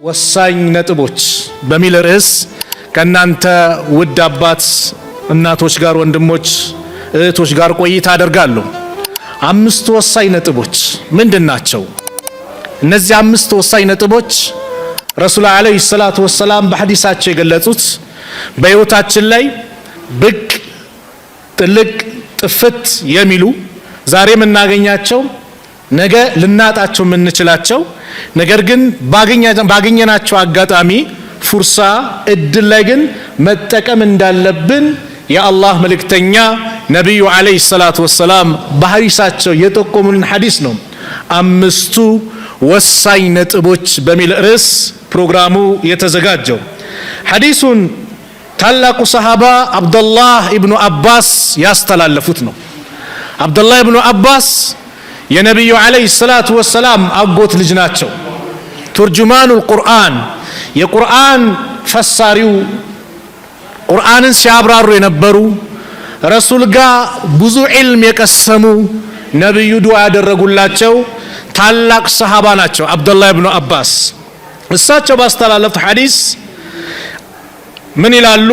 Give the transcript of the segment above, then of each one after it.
ወሳኝ ነጥቦች በሚል ርዕስ ከናንተ ውድ አባት እናቶች ጋር ወንድሞች እህቶች ጋር ቆይታ አደርጋለሁ። አምስት ወሳኝ ነጥቦች ምንድናቸው? እነዚህ አምስት ወሳኝ ነጥቦች ረሱል አለይሂ ሰላቱ ወሰላም በሐዲሳቸው የገለጹት በህይወታችን ላይ ብቅ ጥልቅ ጥፍት የሚሉ ዛሬ የምናገኛቸው ነገ ልናጣቸው የምንችላቸው ነገር ግን ባገኘናቸው አጋጣሚ ፉርሳ እድል ላይ ግን መጠቀም እንዳለብን የአላህ መልእክተኛ ነብዩ አለይሂ ሰላቱ ወሰላም በሐዲሳቸው የጠቆሙን ሐዲስ ነው። አምስቱ ወሳኝ ነጥቦች በሚል ርዕስ ፕሮግራሙ የተዘጋጀው ሐዲሱን ታላቁ ሰሃባ አብዱላህ ኢብኑ አባስ ያስተላለፉት ነው። አብዱላህ ኢብኑ አባስ የነብዩ አለይሂ ሰላቱ ወሰላም አጎት ልጅ ናቸው። ተርጁማኑል ቁርአን የቁርአን ፈሳሪው ቁርአንን ሲያብራሩ የነበሩ ረሱል ጋር ብዙ ዒልም የቀሰሙ ነብዩ ዱዓ ያደረጉላቸው ታላቅ ሰሃባ ናቸው አብዱላህ ኢብኑ አባስ። እሳቸው ባስተላለፉት ሐዲስ ምን ይላሉ?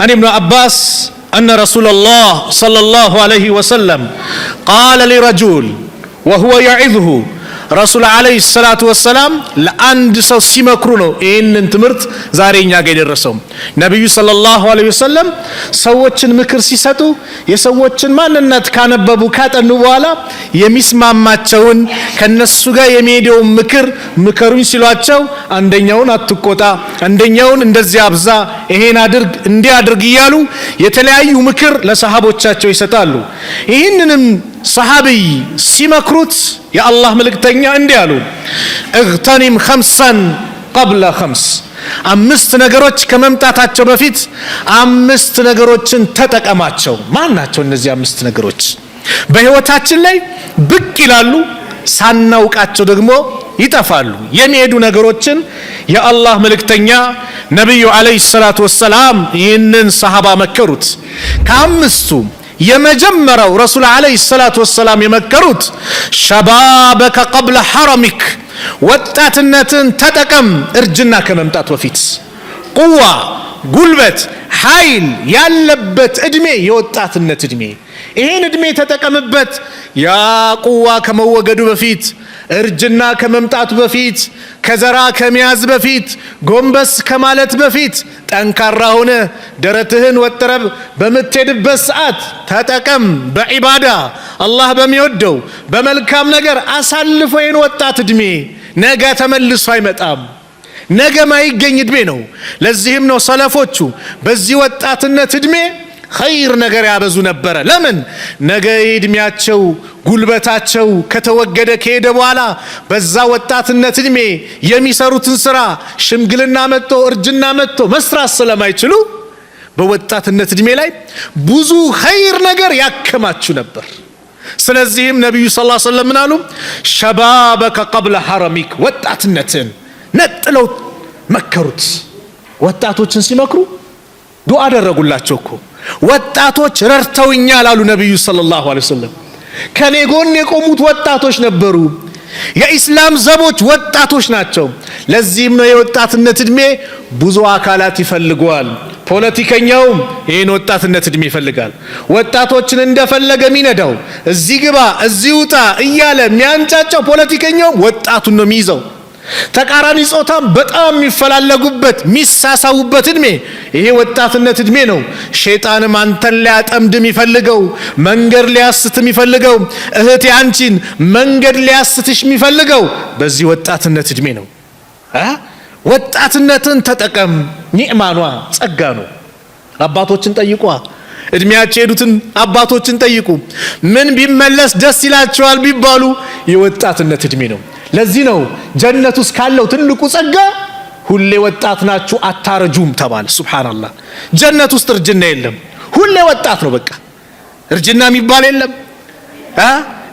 አን ኢብኑ አባስ أن رسول الله صلى الله عليه وسلم قال لرجل وهو يعظه رسول عليه الصلاة والسلام لأند سو سيمكرو إن تمرت زارينيا ጋር ደረሰው ነብዩ ሰለላሁ ዐለይሂ ወሰለም ሰዎችን ምክር ሲሰጡ የሰዎችን ማንነት ካነበቡ ካጠኑ በኋላ የሚስማማቸውን ከነሱ ጋር የሚሄደው ምክሩን ሲሏቸው አንደኛውን አትቆጣ አንደኛውን እንደዚህ አብዛ ይሄን አድርግ እንዲያድርግ ይያሉ የተለያዩ ምክር ለሰሃቦቻቸው ይሰጣሉ። ይህንንም ሰሃቢይ ሲመክሩት የአላህ መልእክተኛ እንዲህ አሉ፣ እግተኒም ኸምሰን ቀብለ ኸምስ፣ አምስት ነገሮች ከመምጣታቸው በፊት አምስት ነገሮችን ተጠቀማቸው። ማን ናቸው እነዚህ አምስት ነገሮች? በህይወታችን ላይ ብቅ ይላሉ፣ ሳናውቃቸው ደግሞ ይጠፋሉ። የሚሄዱ ነገሮችን የአላህ መልእክተኛ ነብዩ አለይሂ ሰላቱ ወሰላም ይህንን ሰሃባ መከሩት። ከአምስቱ የመጀመሪያው ረሱል አለይሂ ሰላቱ ወሰላም የመከሩት ሸባበከ ቀብለ ሐረሚክ፣ ወጣትነትን ተጠቀም እርጅና ከመምጣት በፊት። ቁዋ ጉልበት ኃይል ያለበት እድሜ የወጣትነት እድሜ፣ ይሄን እድሜ ተጠቀምበት። ያ ቁዋ ከመወገዱ በፊት እርጅና ከመምጣቱ በፊት ከዘራ ከመያዝ በፊት ጎንበስ ከማለት በፊት ጠንካራ ሆነ ደረትህን ወጥረብ በምትሄድበት ሰዓት ተጠቀም። በዒባዳ አላህ በሚወደው በመልካም ነገር አሳልፎ ይህን ወጣት እድሜ ነገ ተመልሶ አይመጣም። ነገ ማይገኝ እድሜ ነው። ለዚህም ነው ሰለፎቹ በዚህ ወጣትነት እድሜ ኸይር ነገር ያበዙ ነበረ። ለምን? ነገ እድሜያቸው ጉልበታቸው ከተወገደ ከሄደ በኋላ በዛ ወጣትነት እድሜ የሚሰሩትን ስራ ሽምግልና መጥቶ እርጅና መጥቶ መስራት ስለማይችሉ በወጣትነት እድሜ ላይ ብዙ ኸይር ነገር ያከማቹ ነበር። ስለዚህም ነብዩ ሰለላሁ ዐለይሂ ወሰለም አሉ፣ ሸባበከ ቀብለ ሐረሚክ፣ ወጣትነትን ነጥለው መከሩት። ወጣቶችን ሲመክሩ ዱዓ አደረጉላቸው እኮ። ወጣቶች ረድተውኛል አሉ ነብዩ ሰለላሁ ዐለይሂ ወሰለም። ከኔ ጎን የቆሙት ወጣቶች ነበሩ። የኢስላም ዘቦች ወጣቶች ናቸው። ለዚህም ነው የወጣትነት እድሜ ብዙ አካላት ይፈልገዋል። ፖለቲከኛውም ይሄን ወጣትነት እድሜ ይፈልጋል። ወጣቶችን እንደፈለገ የሚነዳው እዚህ ግባ እዚህ ውጣ እያለ የሚያንጫጫው ፖለቲከኛውም ወጣቱን ነው የሚይዘው። ተቃራኒ ጾታም በጣም የሚፈላለጉበት የሚሳሳውበት እድሜ ይሄ ወጣትነት እድሜ ነው። ሸይጣንም አንተን ሊያጠምድ የሚፈልገው መንገድ ሊያስት የሚፈልገው እህቴ አንቺን መንገድ ሊያስትሽ የሚፈልገው በዚህ ወጣትነት እድሜ ነው። ወጣትነትን ተጠቀም። ኒዕማኗ ጸጋ ነው። አባቶችን ጠይቋ፣ እድሜያቸው ሄዱትን አባቶችን ጠይቁ። ምን ቢመለስ ደስ ይላቸዋል ቢባሉ የወጣትነት እድሜ ነው። ለዚህ ነው ጀነት ውስጥ ካለው ትልቁ ጸጋ ሁሌ ወጣት ናችሁ አታረጁም ተባለ። ሱብሃንአላህ። ጀነት ውስጥ እርጅና የለም፣ ሁሌ ወጣት ነው። በቃ እርጅና የሚባል የለም፣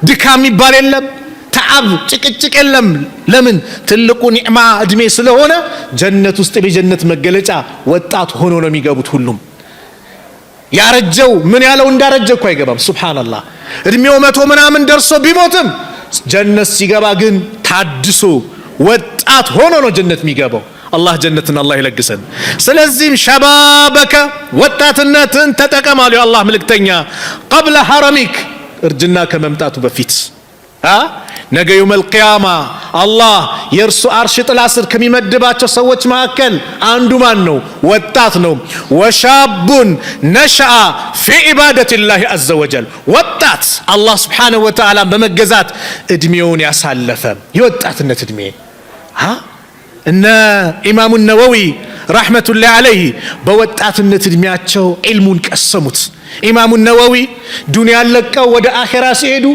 ድካም የሚባል የለም፣ ተዓብ ጭቅጭቅ የለም። ለምን? ትልቁ ኒዕማ እድሜ ስለሆነ ጀነት ውስጥ የጀነት መገለጫ ወጣት ሆኖ ነው የሚገቡት ሁሉም። ያረጀው ምን ያለው እንዳረጀ እኮ አይገባም። ሱብሃንአላህ። እድሜው 100 ምናምን ደርሶ ቢሞትም ጀነት ሲገባ ግን ታድሶ ወጣት ሆኖ ነው ጀነት የሚገባው። አላህ ጀነትን አላህ ይለግሰን። ስለዚህም ሸባበከ ወጣትነትን ተጠቀማሉ የአላህ መልእክተኛ ቀብለ ሐረሚክ እርጅና ከመምጣቱ በፊት ነገ የውመል ቂያማ አላህ የእርሱ አርሽ ጥላ ስር ከሚመድባቸው ሰዎች መካከል አንዱ ማን ነው? ወጣት ነው። ወሻቡን ነሸአ ፊ ዒባደቲላሂ ዐዘ ወጀል ወጣት አላህ ሱብሓነሁ ወተዓላ በመገዛት እድሜውን ያሳለፈ የወጣትነት እድሜ እነ ኢማሙ ነወዊ ረሕመቱላሂ ዐለይሂ በወጣትነት እድሜያቸው ዒልሙን ቀሰሙት። ኢማሙ ነወዊ ዱንያን ለቀው ወደ አኺራ ሲሄዱ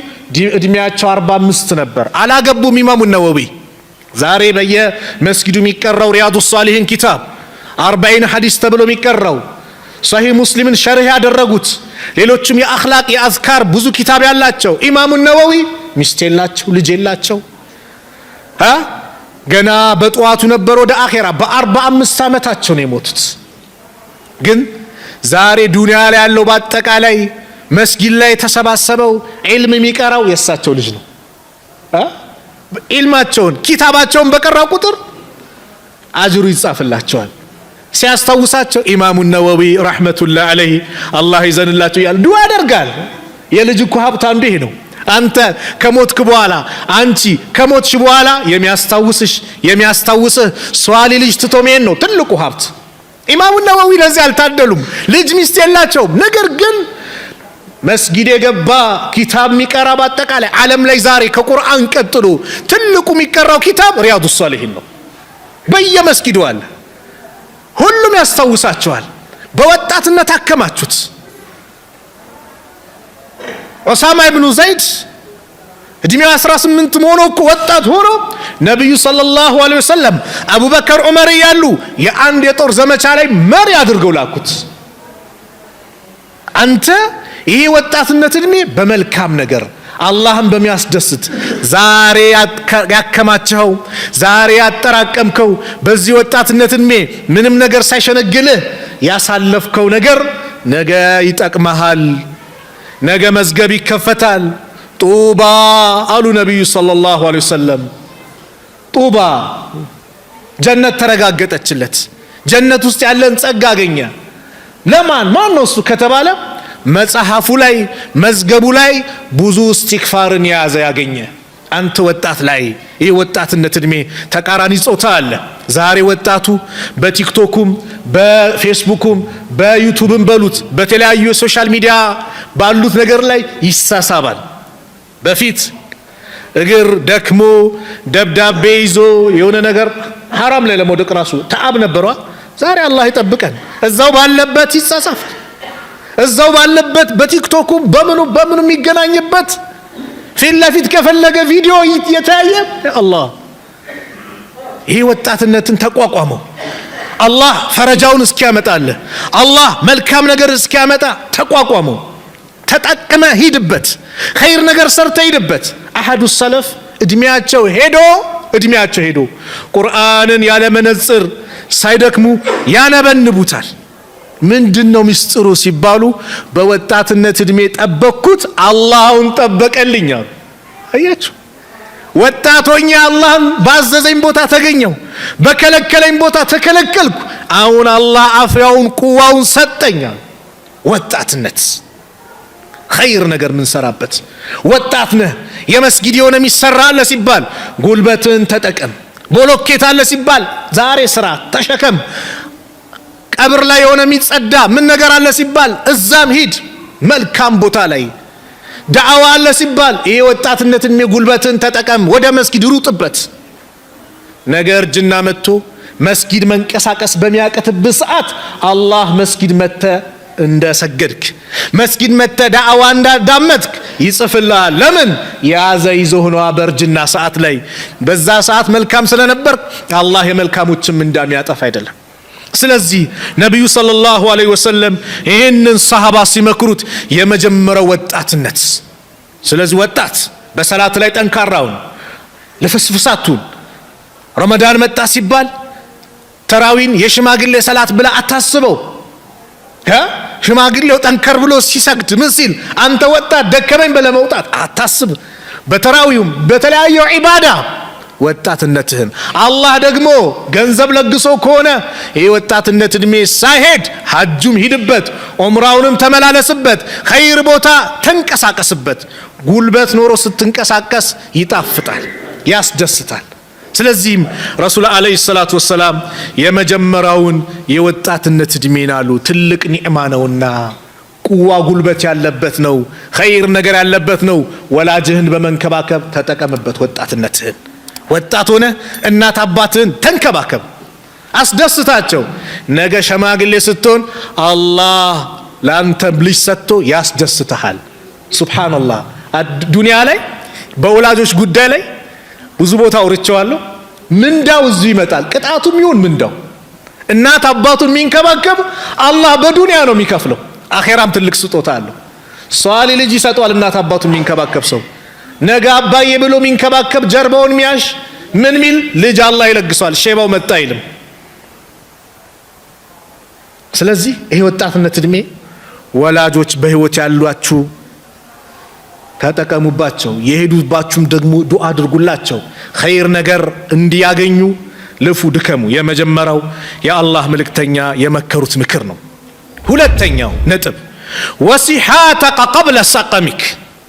እድሜያቸው 45 ነበር። አላገቡም። ኢማሙ ነወዊ ዛሬ በየመስጊዱ የሚቀራው ሪያዱ ሷሊሂን ኪታብ 40 ሐዲስ ተብሎ የሚቀራው ሶሂህ ሙስሊምን ሸርህ ያደረጉት ሌሎችም የአኽላቅ የአዝካር ብዙ ኪታብ ያላቸው ኢማሙ ነወዊ ሚስት የላቸው ልጅ የላቸው ገና በጠዋቱ ነበር ወደ አኺራ በ45 ዓመታቸው ነው የሞቱት። ግን ዛሬ ዱንያ ላይ ያለው በአጠቃላይ መስጊድ ላይ የተሰባሰበው ዒልም የሚቀራው የእሳቸው ልጅ ነው። ዒልማቸውን ኪታባቸውን በቀራው ቁጥር አጅሩ ይጻፍላቸዋል። ሲያስታውሳቸው ኢማሙ ነወዊ ረሕመቱላሂ ዐለይሂ አላህ ይዘንላቸው እያለ ዱዓ ያደርጋል። የልጅ እኮ ሀብት አንዱ ይሄ ነው። አንተ ከሞትክ በኋላ አንቺ ከሞትሽ በኋላ የሚያስታውስህ ሷሊ ልጅ ትቶ መሄድ ነው ትልቁ ሀብት። ኢማሙ ነወዊ ለዚህ አልታደሉም። ልጅ ሚስት የላቸውም። ነገር ግን መስጊድ የገባ ኪታብ የሚቀራ በአጠቃላይ ዓለም ላይ ዛሬ ከቁርአን ቀጥሎ ትልቁ የሚቀራው ኪታብ ሪያዱ ሷሊሂን ነው። በየመስጊዱ አለ። ሁሉም ያስታውሳቸዋል። በወጣትነት አከማቹት። ዑሳማ ኢብኑ ዘይድ እድሜው 18 ሆኖ እኮ ወጣት ሆኖ ነብዩ ሰለላሁ ዐለይሂ ወሰለም አቡበከር ዑመር ያሉ የአንድ የጦር ዘመቻ ላይ መሪ አድርገው ላኩት። አንተ ይሄ ወጣትነት እድሜ በመልካም ነገር አላህን በሚያስደስት ዛሬ ያከማቸው ዛሬ ያጠራቀምከው በዚህ ወጣትነት እድሜ ምንም ነገር ሳይሸነግልህ ያሳለፍከው ነገር ነገ ይጠቅመሃል። ነገ መዝገብ ይከፈታል። ጡባ አሉ ነብዩ ሰለላሁ ዐለይሂ ወሰለም። ጡባ ጀነት ተረጋገጠችለት። ጀነት ውስጥ ያለን ጸጋ አገኘ። ለማን ማን ነው እሱ ከተባለ መጽሐፉ ላይ መዝገቡ ላይ ብዙ እስቲግፋርን የያዘ ያገኘ። አንተ ወጣት ላይ ይህ ወጣትነት እድሜ ተቃራኒ ጾታ አለ። ዛሬ ወጣቱ በቲክቶኩም በፌስቡኩም በዩቲዩብም በሉት በተለያዩ ሶሻል ሚዲያ ባሉት ነገር ላይ ይሳሳባል። በፊት እግር ደክሞ ደብዳቤ ይዞ የሆነ ነገር ሐራም ላይ ለመውደቅ ራሱ ተአብ ነበሯ። ዛሬ አላህ ይጠብቀን። እዛው ባለበት ይሳሳፋል። እዛው ባለበት በቲክቶኩም በምኑ የሚገናኝበት ፊት ለፊት ከፈለገ ቪዲዮ እየታየ አላህ ይሄ ወጣትነትን ተቋቋመው። አላህ ፈረጃውን እስኪያመጣልህ አላህ መልካም ነገር እስኪያመጣ ተቋቋመው። ተጠቅመ ሂድበት። ኸይር ነገር ሰርተ ሂድበት። አሐዱ ሰለፍ እድሜያቸው ሄዶ ቁርአንን ያለ መነጽር ሳይደክሙ ያነበንቡታል። ምንድነው ሚስጥሩ ሲባሉ በወጣትነት እድሜ ጠበቅኩት አላህን ጠበቀልኝ አሉ። አያችሁ ወጣቶኛ አላህን ባዘዘኝ ቦታ ተገኘው፣ በከለከለኝ ቦታ ተከለከልኩ። አሁን አላህ አፍያውን ቁዋውን ሰጠኝ። ወጣትነት ኸይር ነገር ምን ሰራበት ወጣት ነህ። የመስጊድ የሆነ የሚሰራ አለ ሲባል ጉልበትን ተጠቀም። ቦሎኬት አለ ሲባል ዛሬ ስራ ተሸከም። ቀብር ላይ የሆነ የሚጸዳ ምን ነገር አለ ሲባል እዛም ሂድ። መልካም ቦታ ላይ ዳዕዋ አለ ሲባል ይሄ ወጣትነትን ጉልበትን ተጠቀም። ወደ መስጊድ ሩጥበት። ነገር እርጅና መጥቶ መስጊድ መንቀሳቀስ በሚያቀትብህ ሰዓት አላህ መስጊድ መተ እንደሰገድክ መስጊድ መተ ዳዕዋ እንዳዳመጥክ ይጽፍልሃል። ለምን ያዘ ይዞህ ነው በእርጅና ሰዓት ላይ። በዛ ሰዓት መልካም ስለነበር አላህ የመልካሞችም እንዳሚያጠፋ አይደለም። ስለዚህ ነብዩ ሰለላሁ ዐለይሂ ወሰለም ይህንን ሰሃባ ሲመክሩት የመጀመሪያው ወጣትነት። ስለዚህ ወጣት በሰላት ላይ ጠንካራውን ለፍስፍሳቱን ረመዳን መጣ ሲባል ተራዊን የሽማግሌ ሰላት ብላ አታስበው። ሽማግሌው ጠንከር ብሎ ሲሰግድ ምን ሲል አንተ ወጣት ደከመኝ ብለህ መውጣት አታስብ። በተራዊውም በተለያዩ ዒባዳ ወጣትነትህን። አላህ ደግሞ ገንዘብ ለግሶ ከሆነ ይህ ወጣትነት እድሜ ሳይሄድ ሐጁም ሂድበት፣ ዑምራውንም ተመላለስበት፣ ኸይር ቦታ ተንቀሳቀስበት። ጉልበት ኖሮ ስትንቀሳቀስ ይጣፍጣል፣ ያስደስታል። ስለዚህም ረሱል አለይሂ ሰላቱ ወሰላም የመጀመሪያውን የወጣትነት እድሜን አሉ ትልቅ ኒዕማ ነውና ቁዋ ጉልበት ያለበት ነው፣ ኸይር ነገር ያለበት ነው። ወላጅህን በመንከባከብ ተጠቀምበት ወጣትነትህን። ወጣት ሆነ እናት አባትህን ተንከባከብ፣ አስደስታቸው። ነገ ሸማግሌ ስትሆን አላህ ላንተም ልጅ ሰጥቶ ያስደስትሃል። ሱብሃንአላህ። ዱንያ ላይ በወላጆች ጉዳይ ላይ ብዙ ቦታ አውርቼዋለሁ። ምንዳው እዚሁ ይመጣል፣ ቅጣቱም ይሁን ምንዳው። እናት አባቱን የሚንከባከብ አላህ በዱንያ ነው የሚከፍለው፣ አኼራም ትልቅ ስጦታ አለው። ሷሊ ልጅ ይሰጠዋል እናት አባቱን የሚንከባከብ ሰው። ነገ አባዬ ብሎ የሚንከባከብ ጀርባውን ሚያሽ ምን ሚል ልጅ አላህ ይለግሷል። ሼባው መጣ አይልም። ስለዚህ ይሄ ወጣትነት እድሜ ወላጆች በህይወት ያሏችሁ ተጠቀሙባቸው፣ የሄዱባችሁም ደግሞ ዱዓ አድርጉላቸው፣ ኸይር ነገር እንዲያገኙ ልፉ ድከሙ። የመጀመሪያው የአላህ መልእክተኛ የመከሩት ምክር ነው። ሁለተኛው ነጥብ ወሲሐተከ ቀብለ ሰቀሚክ፣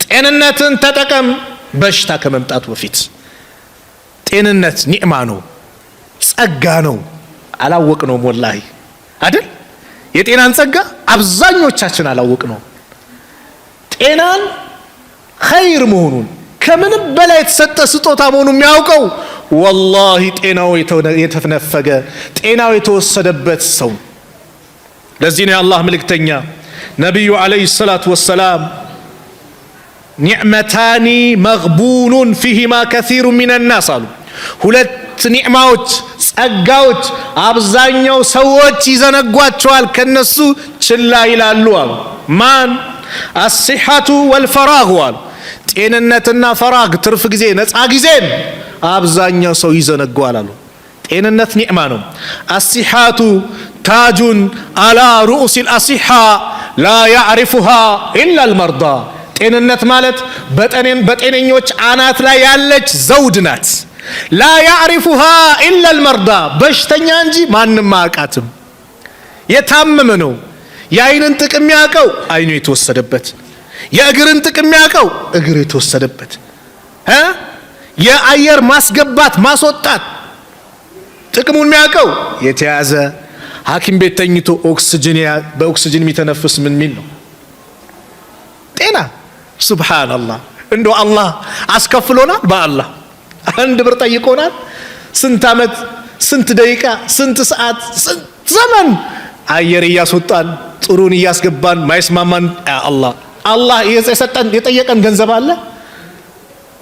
ጤንነትን ተጠቀም በሽታ ከመምጣቱ በፊት። ጤንነት ኒዕማ ነው፣ ጸጋ ነው። አላወቅነውም ወላሂ አይደል? የጤናን ጸጋ አብዛኞቻችን አላወቅነውም። ጤናን ኸይር መሆኑን ከምንም በላይ የተሰጠ ስጦታ መሆኑን የሚያውቀው ወላሂ ጤናው የተነፈገ ጤናው የተወሰደበት ሰው። ለዚህ ነው የአላህ መልእክተኛ ነቢዩ ዓለይሂ ሰላቱ ወሰላም ኒዕመታኒ መግቡኑን ፊሂማ ከሲሩ ሚነናስ አሉ። ሁለት ኒዕማዎች ጸጋዎች አብዛኛው ሰዎች ይዘነጓቸዋል፣ ከነሱ ችላ ይላሉ አሉ። ማን? አሲሐቱ ወልፈራግ አሉ። ጤንነትና ፈራግ ትርፍ ጊዜ ነፃ ጊዜን አብዛኛው ሰው ይዘነጓል አሉ። ጤንነት ኒዕማ ነው። አሲሐቱ ታጁን አላ ሩኡሲል አሲሐ ላ ያዕሪፉሃ ኢላ አልመርዳ። ጤንነት ማለት በጤነኞች አናት ላይ ያለች ዘውድ ናት። ላ ያዕሪፉሃ ኢላ አልመርዳ፣ በሽተኛ እንጂ ማንም አያውቃትም። የታመመ ነው የአይንን ጥቅም የሚያውቀው አይኑ የተወሰደበት፣ የእግርን ጥቅም የሚያውቀው እግር የተወሰደበት፣ የአየር ማስገባት ማስወጣት ጥቅሙን የሚያውቀው የተያዘ ሐኪም ቤት ተኝቶ በኦክሲጅን የሚተነፍስ ምን ሚል ነው ጤና። ሱብሃንአላህ። እንደው አላህ አስከፍሎናል። በአላህ አንድ ብር ጠይቆናል። ስንት ዓመት፣ ስንት ደቂቃ፣ ስንት ሰዓት፣ ስንት ዘመን አየር እያስወጣን ጥሩን እያስገባን ማይስማማን አላህ የሰጠን የጠየቀን ገንዘብ አለ።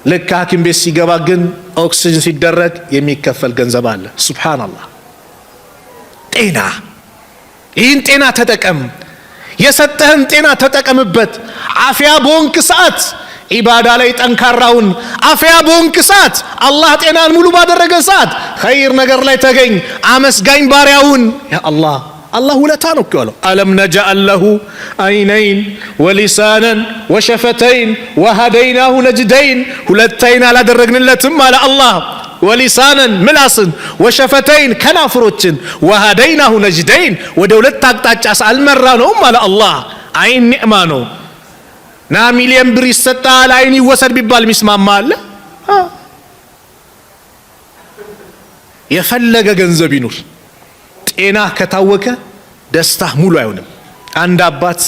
ልክ ሐኪም ቤት ሲገባ ግን ኦክሲጅን ሲደረግ የሚከፈል ገንዘብ አለ። ሱብሃንአላህ። ጤና፣ ይህን ጤና ተጠቀም። የሰጠህን ጤና ተጠቀምበት። አፍያ በሆንክ ሰዓት ኢባዳ ላይ ጠንካራውን፣ አፍያ በሆንክ ሰዓት አላህ ጤናን ሙሉ ባደረገ ሰዓት ኸይር ነገር ላይ ተገኝ። አመስጋኝ ባሪያውን ያ አላህ ውለታ ነው እኮ ያለው። አለም ነጅዐል ለሁ አይነይን ወሊሳነን ወሸፈተይን ወሀደይናሁ ነጅደይን። ሁለት አይን አላደረግንለትም አለ አላህ። ወሊሳነን ምላስን፣ ወሸፈተይን ከናፍሮችን፣ ወሀደይናሁ ነጅደይን ወደ ሁለት አቅጣጫ አልመራነውም አለ አላህ። አይን ኒዕማ ነው። ና ሚሊየን ብር ይሰጣል አይን ይወሰድ ቢባል ሚስማማ አለ? የፈለገ ገንዘብ ይኑር፣ ጤና ከታወከ ደስታ ሙሉ አይሆንም። አንድ አባት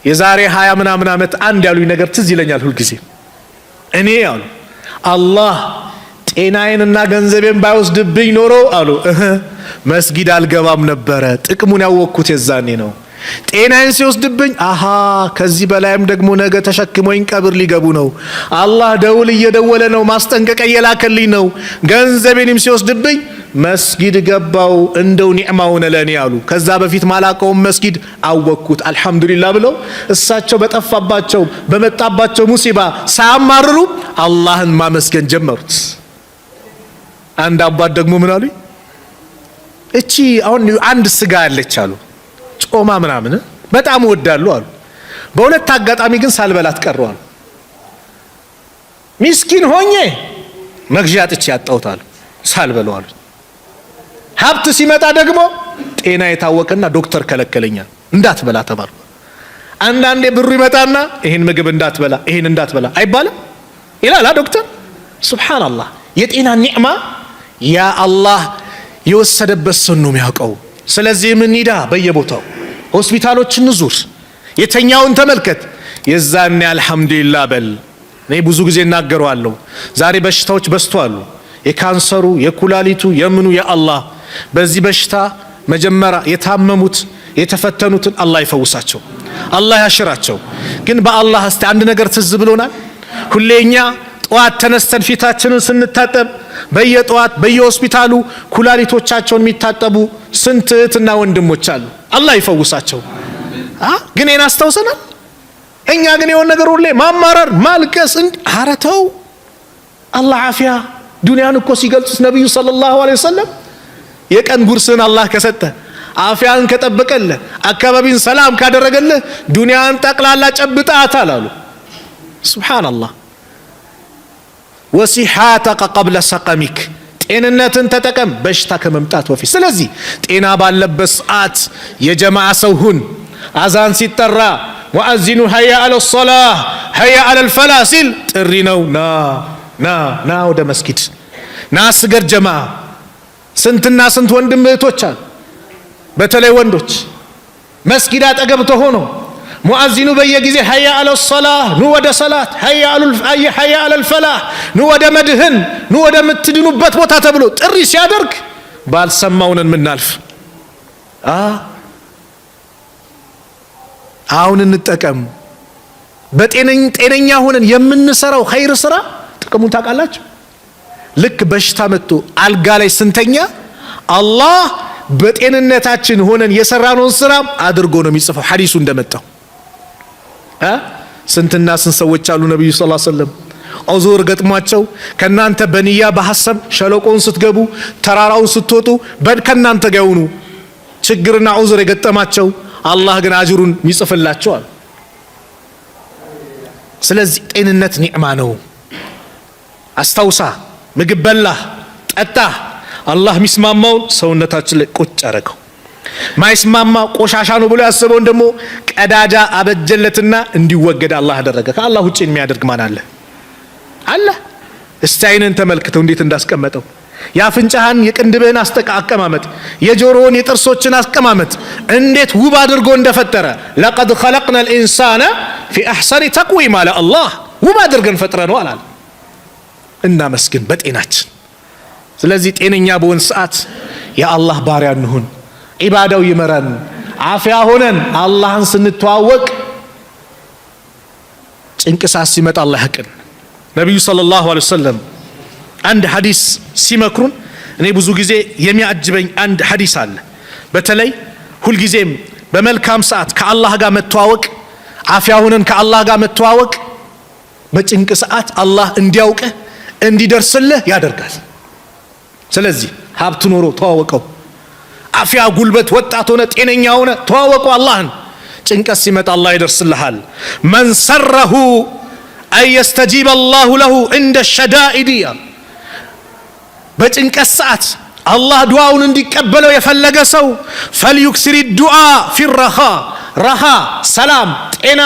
የዛሬ 20 ምናምን ዓመት አንድ ያሉኝ ነገር ትዝ ይለኛል ሁልጊዜ። እኔ አሉ አላህ ጤናዬንና ገንዘቤን ባይወስድብኝ ኖሮ አሉ መስጊድ አልገባም ነበረ። ጥቅሙን ያወቅኩት የዛኔ ነው። ጤናዬን ሲወስድብኝ ከዚህ በላይም ደግሞ ነገ ተሸክሞኝ ቀብር ሊገቡ ነው። አላህ ደውል እየደወለ ነው፣ ማስጠንቀቂያ እየላከልኝ ነው። ገንዘቤንም ሲወስድብኝ መስጊድ ገባው፣ እንደው ኒዕማው ነው ለኔ አሉ። ከዛ በፊት ማላቀውም መስጊድ አወቅኩት። አልহামዱሊላህ ብለው እሳቸው በጠፋባቸው በመጣባቸው ሙሲባ ሳያማርሩ አላህን ማመስገን ጀመሩት። አንድ አባት ደግሞ ምን አሉኝ? እቺ አሁን አንድ ስጋ ያለች አሉ ጮማ ምናምን በጣም እወዳለሁ አሉ። በሁለት አጋጣሚ ግን ሳልበላት ቀረዋል። ሚስኪን ሆኜ መግዣ አጥቼ ያጣውታል ሳልበለው አሉት። ሀብት ሲመጣ ደግሞ ጤና የታወቀና ዶክተር ከለከለኛል እንዳትበላ ተባልኩ። አንዳንዴ ብሩ ይመጣና ይሄን ምግብ እንዳትበላ ይሄን እንዳትበላ አይባልም ይላል ዶክተር። ሱብሃንአላህ የጤና ኒዕማ ያ አላህ የወሰደበት ሰው ነው የሚያውቀው። ስለዚህ ምን ኒዳ በየቦታው ሆስፒታሎችን ዙር፣ የተኛውን ተመልከት፣ የዛኔ አልহামዱሊላህ በል። እኔ ብዙ ጊዜ እናገረዋለሁ። ዛሬ በሽታዎች በዝተዋል። የካንሰሩ የኩላሊቱ የምኑ ያ አላህ በዚህ በሽታ መጀመሪያ የታመሙት የተፈተኑትን አላህ ይፈውሳቸው፣ አላህ ያሽራቸው። ግን በአላህ እስቲ አንድ ነገር ትዝ ብሎናል። ሁሌኛ ጠዋት ተነስተን ፊታችንን ስንታጠብ በየጠዋት በየሆስፒታሉ ኩላሊቶቻቸውን የሚታጠቡ ስንት እህትና ወንድሞች አሉ፣ አላህ ይፈውሳቸው። ግን ይሄን አስተውሰናል። እኛ ግን የሆነ ነገር ሁሌ ማማረር ማልቀስ አረተው። አላህ አፊያ ዱንያን እኮ ሲገልጹት ነብዩ ሰለላሁ ዐለይሂ ወሰለም የቀን ጉርስን አላህ ከሰጠ አፊያን ከጠበቀልህ አካባቢን ሰላም ካደረገልህ ዱንያን ጠቅላላ ጨብጣታል አሉ። ሱብሃንአላህ ወሲሐተከ ቀብለ ሰቀሚክ ጤንነትን ተጠቀም በሽታ ከመምጣት በፊት። ስለዚህ ጤና ባለበት ሰዓት የጀማዓ ሰው ሁን። አዛን ሲጠራ ሙአዚኑ ሀያ አለ ሶላህ ሀያ አለ ልፈላህ ሲል ጥሪ ነው። ና ወደ መስጊድ ና ስገድ ጀማዓ። ስንትና ስንት ወንድም እህቶች አሉ፣ በተለይ ወንዶች መስጊድ አጠገብ ተሆኖ ሙአዚኑ በየጊዜ ሀያ አለ ሶላህ ኑ ወደ ሰላት፣ ሀያ አለ ልፈላህ ኑ ወደ መድህን ኑ ወደ ምትድኑበት ቦታ ተብሎ ጥሪ ሲያደርግ ባልሰማውንን ምናልፍ። አሁን እንጠቀም። በጤነኛ ሆነን የምንሰራው ኸይር ስራ ጥቅሙን ታውቃላችሁ። ልክ በሽታ መጥቶ አልጋ ላይ ስንተኛ አላህ በጤንነታችን ሆነን የሰራነውን ስራ አድርጎ ነው የሚጽፈው። ሐዲሱ እንደመጣው ስንትና ስንት ሰዎች አሉ ነብዩ ሰለላሁ ዐለይሂ ወሰለም ዑዙር ገጥሟቸው ከናንተ በንያ በሐሰብ ሸለቆውን ስትገቡ ተራራውን ስትወጡ ከናንተ ጋር ይሁኑ ችግርና ዑዙር የገጠማቸው አላህ ግን አጅሩን ይጽፍላቸዋል። ስለዚህ ጤንነት ኒዕማ ነው። አስታውሳ ምግብ በላህ ጠጣ አላህ ሚስማማውን ሰውነታችን ላይ ቁጭ አረገው። ማይስማማ ቆሻሻ ነው ብሎ ያስበውን ደግሞ ቀዳዳ አበጀለትና እንዲወገድ አላህ አደረገ። ከአላህ ውጪ የሚያደርግ ማን አለ? አለ። እስቲ አይነን ተመልክተው እንዴት እንዳስቀመጠው ያፍንጫህን የቅንድብህን አቀማመጥ የጆሮውን የጥርሶችን አቀማመጥ እንዴት ውብ አድርጎ እንደፈጠረ ለቀድ خلقنا الانسان في احسن تقويم አለ አላህ። ውብ አድርገን ፈጥረነው አላል። እናመስግን በጤናችን። ስለዚህ ጤነኛ በሆን ሰዓት የአላህ ባሪያ እንሁን፣ ኢባዳው ይመረን፣ አፊያ ሆነን አላህን ስንተዋወቅ ጭንቅሳት ሲመጣ አላህ ያቅን። ነብዩ ሰለላሁ ዐለይሂ ወሰለም አንድ ሐዲስ ሲመክሩን እኔ ብዙ ጊዜ የሚያጅበኝ አንድ ሐዲስ አለ። በተለይ ሁልጊዜም በመልካም ሰዓት ከአላህ ጋር መተዋወቅ፣ አፊያ ሆነን ከአላህ ጋር መተዋወቅ በጭንቅ ሰዓት አላህ እንዲያውቅህ እንዲደርስልህ ያደርጋል። ስለዚህ ሀብት ኖሮ ተዋወቀው፣ አፊያ ጉልበት ወጣት ሆነ ጤነኛ ሆነ ተዋወቀው አላህን። ጭንቀት ሲመጣ አላህ ይደርስልሃል። መን ሰረሁ አን የስተጂበ አላሁ ለሁ እንደ ሸዳኢድ በጭንቀት ሰዓት አላህ ዱዓውን እንዲቀበለው የፈለገ ሰው ፈልዩክሲር ዱዓ ፊ ረኻ ረኻ ሰላም ጤና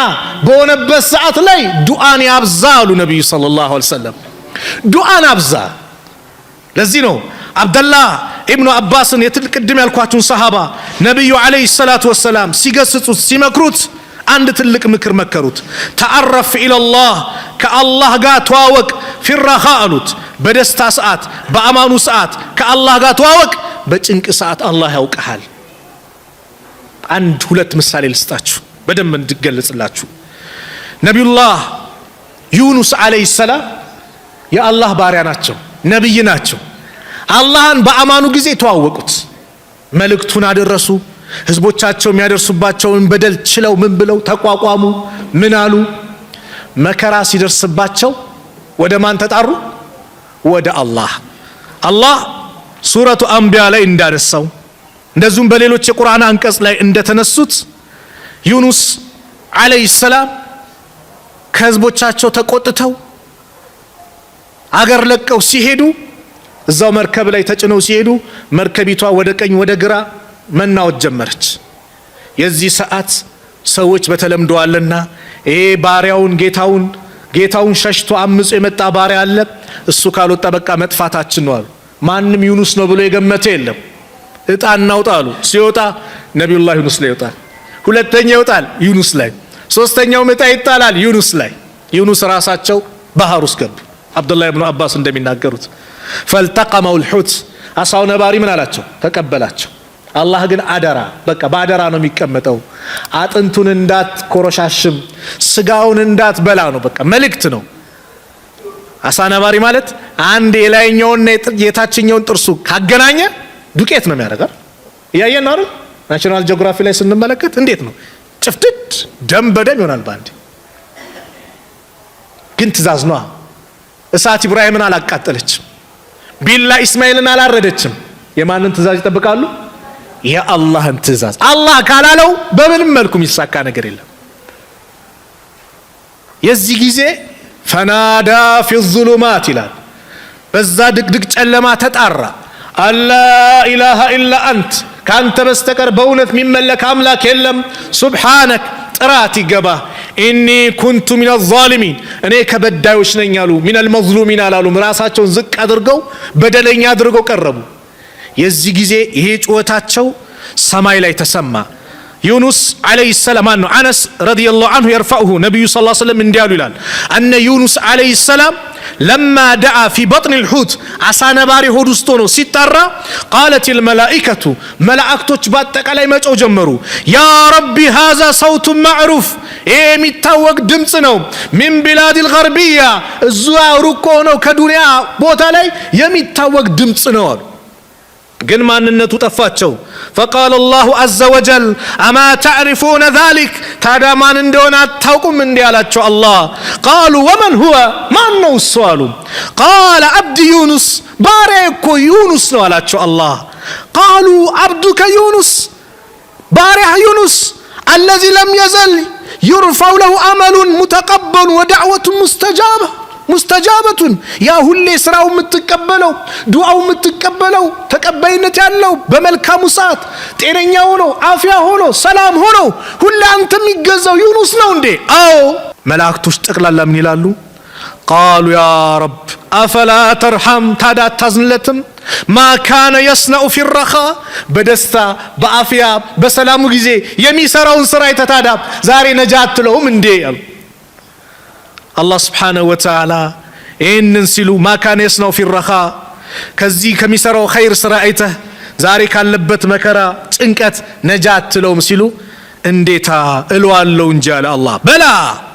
በሆነበት ሰዓት ላይ ዱዓን ያብዛ አሉ ነቢዩ ሰለላሁ ዐለይሂ ወሰለም። ዱዓን አብዛ። ለዚህ ነው አብደላህ ኢብኑ አባስን ቅድም ያልኳችሁን ሰሃባ ነቢዩ ዐለይሂ ሰላቱ ወሰላም ሲገስጹት ሲመክሩት አንድ ትልቅ ምክር መከሩት። ተዓረፍ ኢለላህ ከአላህ ጋር ተዋወቅ፣ ፊረኻ አሉት። በደስታ ሰዓት በአማኑ ሰዓት ከአላህ ጋር ተዋወቅ፣ በጭንቅ ሰዓት አላህ ያውቀሃል። አንድ ሁለት ምሳሌ ልስጣችሁ በደንብ እንድገለጽላችሁ። ነቢዩላህ ዩኑስ ዐለይሂ ሰላም የአላህ ባሪያ ናቸው፣ ነብይ ናቸው። አላህን በአማኑ ጊዜ ተዋወቁት፣ መልእክቱን አደረሱ። ህዝቦቻቸው የሚያደርሱባቸውን በደል ችለው ምን ብለው ተቋቋሙ? ምን አሉ? መከራ ሲደርስባቸው ወደ ማን ተጣሩ? ወደ አላህ። አላህ ሱረቱ አንቢያ ላይ እንዳነሳው እንደዚሁም በሌሎች የቁርአን አንቀጽ ላይ እንደተነሱት ዩኑስ ዐለይሂ ሰላም ከህዝቦቻቸው ተቆጥተው አገር ለቀው ሲሄዱ እዛው መርከብ ላይ ተጭነው ሲሄዱ መርከቢቷ ወደ ቀኝ ወደ ግራ መናወጥ ጀመረች። የዚህ ሰዓት ሰዎች በተለምደዋልና ይሄ ባሪያውን ጌታውን ሸሽቶ አምጾ የመጣ ባሪያ አለ፣ እሱ ካልወጣ በቃ መጥፋታችን ነው አሉ። ማንም ዩኑስ ነው ብሎ የገመተ የለም። እጣ እናውጣ አሉ። ሲወጣ ነብዩላህ ዩኑስ ላይ ይወጣል። ሁለተኛ ይወጣል ዩኑስ ላይ፣ ሶስተኛው እጣ ይጣላል ዩኑስ ላይ። ዩኑስ ራሳቸው ባህር ውስጥ ገቡ። አብዱላህ ኢብኑ አባስ እንደሚናገሩት ፈልተቀመው الحوت አሳው ነባሪ ምን አላቸው? ተቀበላቸው። አላህ ግን አደራ በቃ ባደራ ነው የሚቀመጠው። አጥንቱን እንዳትኮረሻሽም ስጋውን እንዳትበላ ነው በቃ መልእክት ነው። አሳ ነባሪ ማለት አንድ የላይኛውና የታችኛውን ጥርሱ ካገናኘ ዱቄት ነው የሚያደርገው። እያየን ነው አይደል? ናሽናል ጂኦግራፊ ላይ ስንመለከት እንዴት ነው ጭፍድድ ደም በደም ይሆናል ባንዴ። ግን ትእዛዝ ነው። እሳት ኢብራሂምን አላቃጠለችም፣ ቢላ ኢስማኤልን አላረደችም። የማንን ትእዛዝ ይጠብቃሉ? የአላህን ትእዛዝ። አላህ ካላለው በምንም መልኩ የሚሳካ ነገር የለም። የዚህ ጊዜ ፈናዳ ፊ الظሉማት ይላል፣ በዛ ድቅድቅ ጨለማ ተጣራ። አላ ኢላሃ ኢላ አንት፣ ካንተ በስተቀር በእውነት የሚመለክ አምላክ የለም። ሱብሃነክ፣ ጥራት ይገባ። ኢኒ ኩንቱ ሚነ ዛሊሚን፣ እኔ ከበዳዮች ነኝ አሉ። ሚነል መዝሉሚን አላሉም። ራሳቸውን ዝቅ አድርገው በደለኛ አድርገው ቀረቡ። የዚህ ጊዜ ይሄ ጩኸታቸው ሰማይ ላይ ተሰማ። ዩኑስ አለይሂ ሰላም ነው አነስ ረዲየላሁ ዐንሁ يرفعه ነብዩ ሰለላሁ ዐለይሂ ወሰለም እንዲያሉ ይላል አነ ዩኑስ አለይሂ ሰላም لما دعا في بطن الحوت አሳ ነባሪ ሆድ ውስጥ ሆኖ ሲጣራ قالت الملائكة መላእክቶች በአጠቃላይ መጮህ ጀመሩ። ያ ረቢ هذا صوت معروف፣ የሚታወቅ ድምጽ ነው። من بلاد الغربية፣ እዚያ ሩቅ ነው ከዱንያ ቦታ ላይ የሚታወቅ ድምጽ ነው አሉ። ግን ማንነቱ ጠፋቸው። فقال الله عز وجل اما تعرفون ذلك، ታዲያ ማን እንደሆነ አታውቁም እንዴ አላቸው አላህ። قالوا ومن هو، ማን ነው እሱ አሉ። قال عبد يونس፣ ባሪያ እኮ ዩኑስ ነው አላቸው አላህ። قالوا عبدك يونس، ባሪያ ዩኑስ الذي لم يزل يرفع له عمل متقبل ودعوة ሙስተጃበቱን፣ ያ ሁሌ ስራው የምትቀበለው ዱዓው የምትቀበለው ተቀባይነት ያለው በመልካሙ ሰዓት ጤነኛ ሆኖ አፍያ ሆኖ ሰላም ሆኖ ሁሌ አንተ የሚገዛው ዩኑስ ነው እንዴ? አዎ። መላእክቶች ጠቅላላ ምን ይላሉ? ቃሉ ያ ረብ አፈላ ተርሐም፣ ታዲያ አታዝንለትም? ማ ካነ የስነኡ ፊ ረኻ፣ በደስታ በአፍያ በሰላሙ ጊዜ የሚሰራውን ስራ የተታዳ ዛሬ ነጃ አትለውም እንዴ? አላህ ስብሓነሁ ወተዓላ ይህንን ሲሉ ማካነ የስነው ፊ ረኻ፣ ከዚህ ከሚሰራው ኸይር ስራ አይተህ ዛሬ ካለበት መከራ ጭንቀት ነጃ አትለውም ሲሉ እንዴታ እለዋለሁ እንጂ አለ አላህ። በላ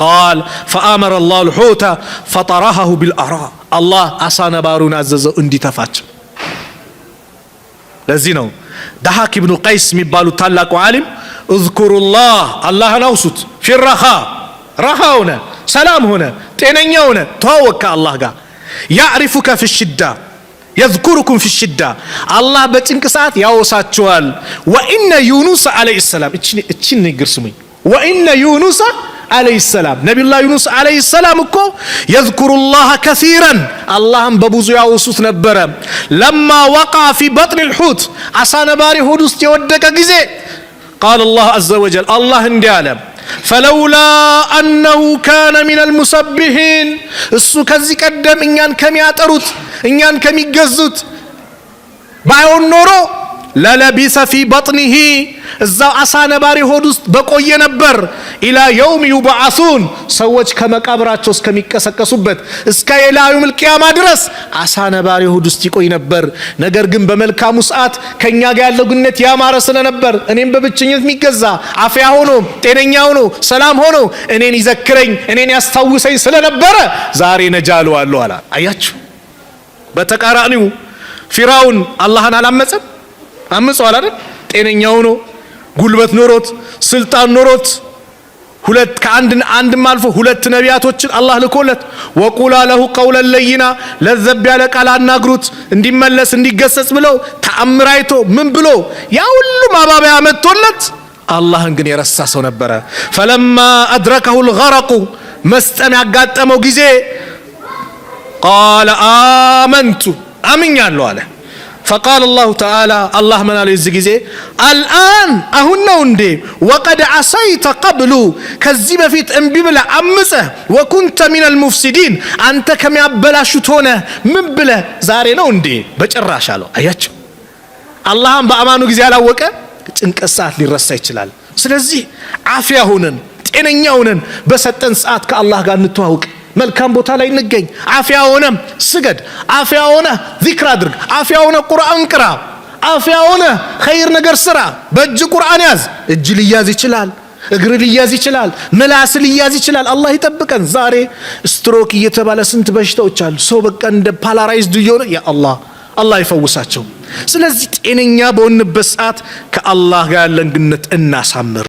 ቃል ፈአመረ አላሁ ልሑተ ፈጠረሀሁ ቢልአራ፣ አላህ አሳ ነባሪውን አዘዘው እንዲተፋቸው። ለዚህ ነው ደሃክ ኢብኑ ቀይስ የሚባሉት ታላቁ ዓሊም እዝኩሩላህ፣ አላህን አውሱት፣ ፊ ረኻ፣ ረኻ ሆነ ሰላም ሆነ ጤነኛ ሆነ ተዋወቅ ከአላህ ጋር። ያዕሪፉከ ፊ ሽዳ የዝኩሩኩም ፊ ሽዳ፣ አላህ በጭንቅ ሰዓት ያወሳችኋል። ወኢነ ዩኑስ አለይሂ ሰላም፣ እቺን ንግር ስሙኝ። ወኢነ ዩኑስ አለይሂ ሰላም፣ ነቢዩላህ ዩኑስ አለይሂ ሰላም እኮ የዝኩሩላህ ከሲረን፣ አላህን በብዙ ያወሱት ነበረ። ለማ ወቃ ፊ በጥን ልሑት፣ አሳ ነባሪ ሆድ ውስጥ የወደቀ ጊዜ ቃል አላህ አዘ ወጀል፣ አላህ እንዲህ አለ ፈለውላ አነሁ ካነ ሚነል ሙሰቢሒን፣ እሱ ከዚህ ቀደም እኛን ከሚያጠሩት እኛን ከሚገዙት ባይሆን ኖሮ ለለቢሰ ፊ በጥኒሂ፣ እዛው አሳ ነባሪ ሆድ ውስጥ በቆየ ነበር። ኢላ የውም ዩብዓሱን፣ ሰዎች ከመቃብራቸው እስከሚቀሰቀሱበት እስከ የውመል ቂያማ ድረስ አሳ ነባሪ ሆድ ውስጥ ይቆይ ነበር። ነገር ግን በመልካሙ ሰዓት ከኛ ጋር ያለው ግንኙነት ያማረ ስለነበር እኔም በብቸኝነት የሚገዛ አፍያ ሆኖ ጤነኛ ሆኖ ሰላም ሆኖ እኔን ይዘክረኝ እኔን ያስታውሰኝ ስለነበረ ዛሬ ነጃ አለዋለሁ አላ። አያችሁ፣ በተቃራኒው ፊራውን አላህን አላመፀም? አምፀዋል አይደል? ጤነኛ ሆኖ ጉልበት ኖሮት ስልጣን ኖሮት አንድም አልፎ ሁለት ነቢያቶችን አላህ ልኮለት ወቁላ ለሁ ቀውለን ለይና፣ ለዘብ ያለ ቃል አናግሩት እንዲመለስ እንዲገሰጽ ብለው ተአምር አይቶ ምን ብሎ ያ ሁሉ ማባቢያ መጥቶለት አላህን ግን የረሳ ሰው ነበረ። ፈለማ አድረከሁ ልገረቁ፣ መስጠም ያጋጠመው ጊዜ ቃለ አመንቱ አምኛለሁ አለ። ፈቃለ አላሁ ተዓላ አላህ ምን አለ የዚህ ጊዜ አልአን አሁን ነው እንዴ ወቀድ ዐሰይተ ቀብሉ ከዚህ በፊት እምቢ ብለህ አምፀህ ወኩንተ ሚነል ሙፍሲዲን አንተ ከሚያበላሹት ሆነ ምን ብለህ ዛሬ ነው እንዴ በጭራሽ አለው። አያቸው አላህን በአማኑ ጊዜ ያላወቀ ጭንቀት ሰዓት ሊረሳ ይችላል። ስለዚህ አፍያ ሆነን ጤነኛ ሆነን በሰጠን ሰዓት ከአላህ ጋር እንተዋወቅ፣ መልካም ቦታ ላይ እንገኝ። አፍያ ሆነ ስገድ፣ አፍያ ሆነ ዚክር አድርግ፣ አፍያ ሆነ ቁርአን ቅራ፣ አፍያ ሆነ ኸይር ነገር ስራ። በእጅ ቁርአን ያዝ። እጅ ሊያዝ ይችላል፣ እግር ሊያዝ ይችላል፣ ምላስ ሊያዝ ይችላል። አላህ ይጠብቀን። ዛሬ ስትሮክ እየተባለ ስንት በሽታዎች አሉ። ሰው በቃ እንደ ፓላራይዝድ እየሆነ ያ አላህ ይፈውሳቸው። ስለዚህ ጤነኛ በሆንበት ሰዓት ከአላህ ጋር ያለን ግንኙነት እናሳምር።